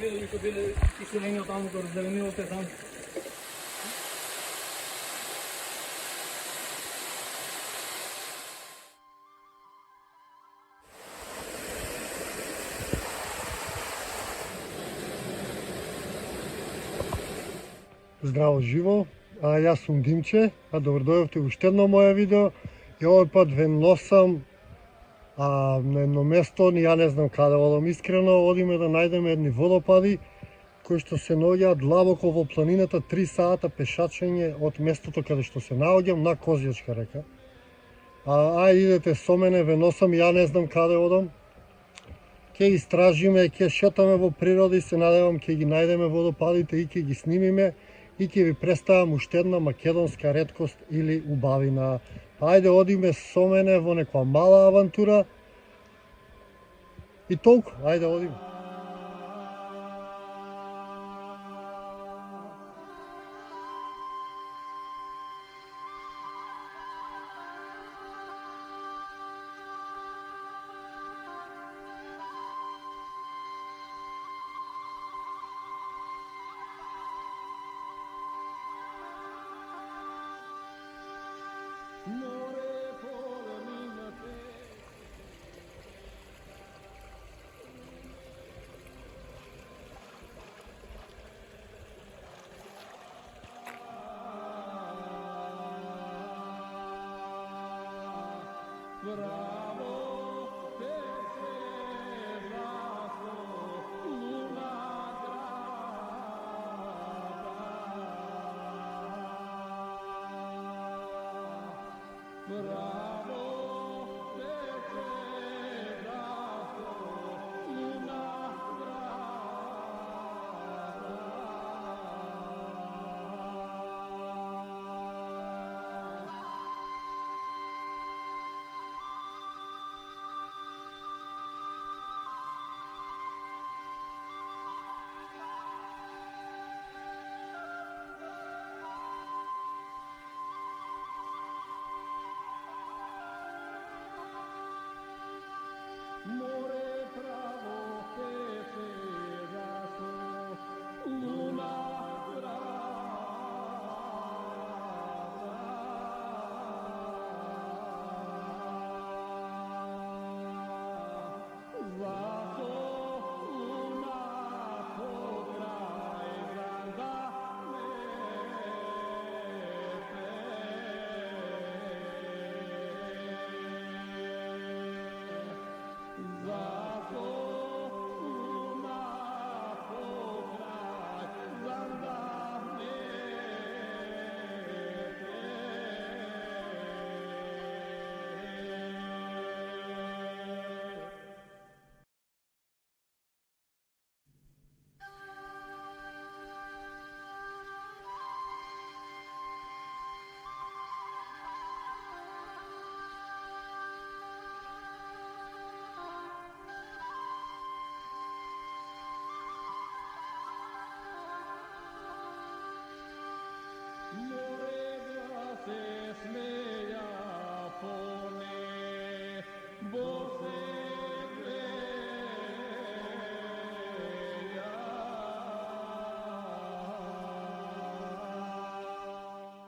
и биле киселење таму кога разделенилото таму. Здраво живо, јас сум Димче, добро дојдовте уште едно моје видео и овој пат ве носам на едно место, ја не знам каде одам искрено, одиме да најдеме едни водопади кои што се наоѓаат длабоко во планината, 3 сата пешачење од местото каде што се наоѓам на Козјачка река. Ајде идете со мене, ве носам, ја не знам каде одам. Ќе истражиме, ќе шетаме во природа и се надевам ќе ги најдеме водопадите и ќе ги снимиме и ќе ви представам уште една македонска реткост или убавина. Ајде одиме со мене во некоја мала авантура и толку, ајде одиме.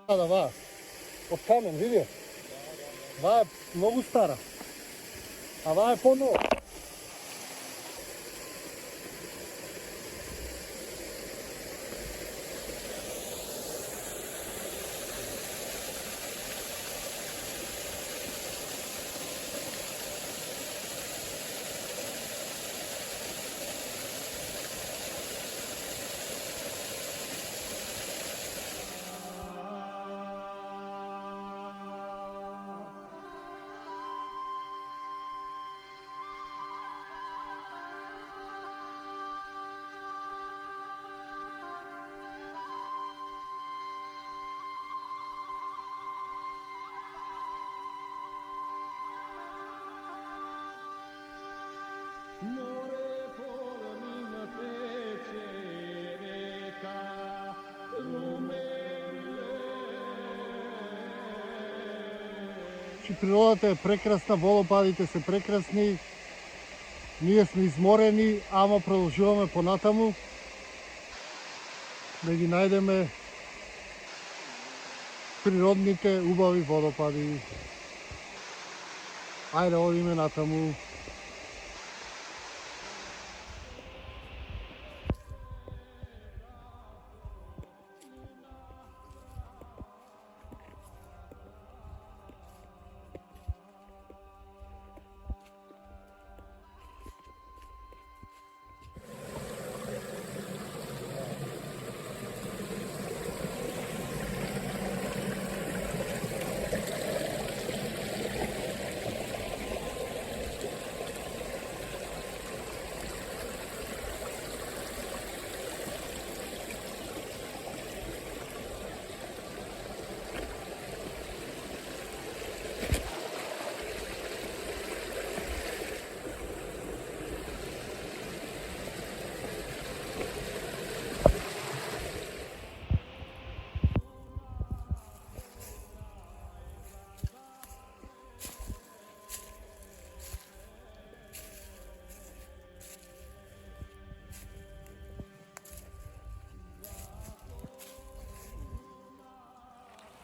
Ва, од камен, види? Ва е многу стара, а ва е по-нова. Природата е прекрасна, водопадите се прекрасни. Ние сме изморени, ама продолжуваме понатаму да ги најдеме природните убави водопади. Ајде, одиме натаму.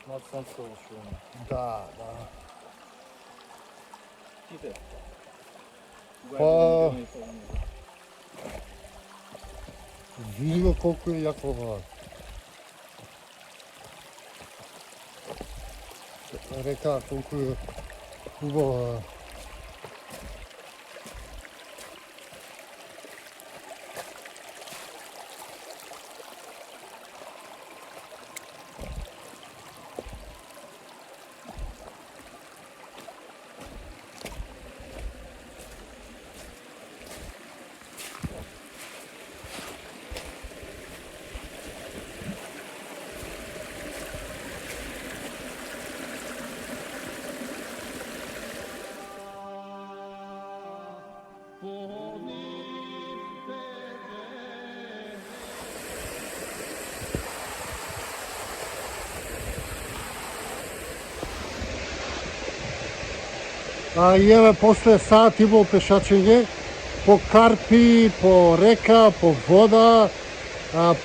Над Сонцово шума. Да. Тите. Па... Види го колко е јако ова. Река колко е убава. И еве после сат и пол пешачење по карпи, по река, по вода,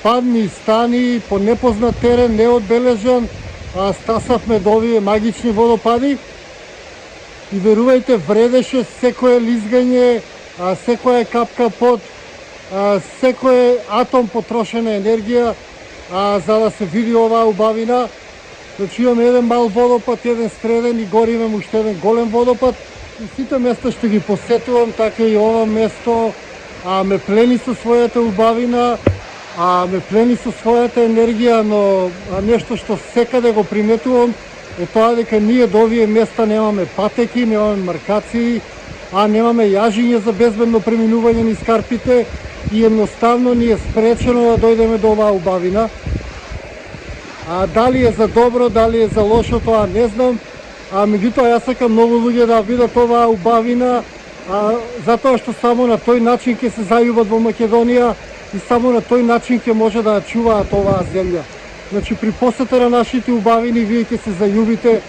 падни стани, по непознат терен, неодбележен, стасавме до овие магични водопади. И верувајте, вредеше секое лизгање, секоја капка пот, секој атом потрошена енергија, за да се види оваа убавина. Значи имаме еден мал водопад, еден среден и горе имаме уште еден голем водопад. И сите места што ги посетувам, така и ова место, ме плени со својата убавина, ме плени со својата енергија, но нешто што секаде го приметувам е тоа дека ние до овие места немаме патеки, немаме маркации, немаме јажиње за безбедно преминување низ карпите и едноставно ни е спречено да дојдеме до оваа убавина. Дали е за добро, дали е за лошо, тоа не знам. Меѓутоа јас сакам многу луѓе да видат оваа убавина, затоа што само на тој начин ќе се зајубат во Македонија и само на тој начин ќе може да ја чуваат оваа земја. Значи при посета на нашите убавини вие ќе се зајубите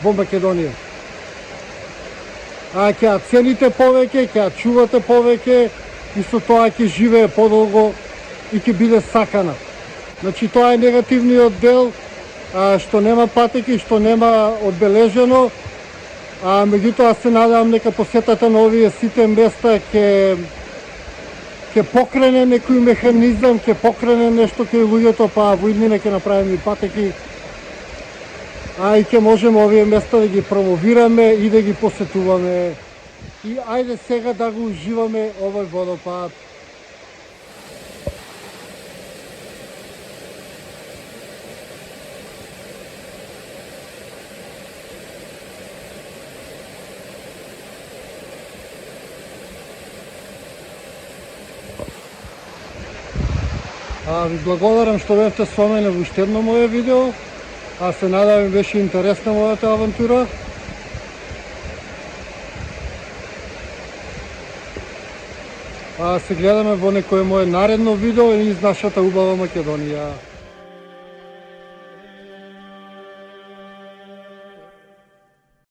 во Македонија. Ќе ја цените повеќе, ќе ја чувате повеќе и со тоа ќе живее подолго и ќе биде сакана. Значи тоа е негативниот дел, што нема патеки, што нема одбележено, меѓутоа се надевам дека посетата на овие сите места ќе покрене некој механизам, ќе покрене нешто кај луѓето, па во иднина ќе направиме и патеки, и ќе можеме овие места да ги промовираме и да ги посетуваме. И ајде сега да го уживаме овој водопад. Ви благодарам што бевте со мене во уште едно моје видео. Се надевам беше интересна мојата авантура. Се гледаме во некое моје наредно видео из нашата убава Македонија.